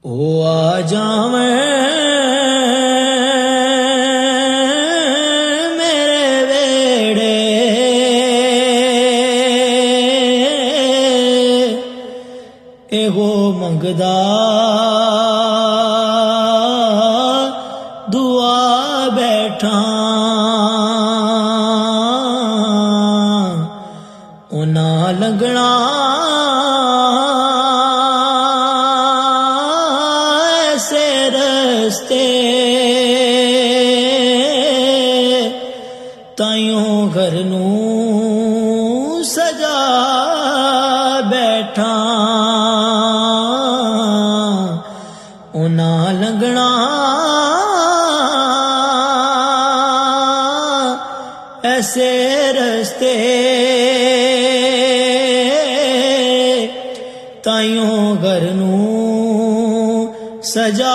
ओ आ जावे मेरे वेड़े एगो मंगदा दुआ बैठा उना लगना ऐसे रस्ते ताइयों घर नूं सजा बैठा उना लगना ऐसे रस्ते ताइयों घर नूं सजा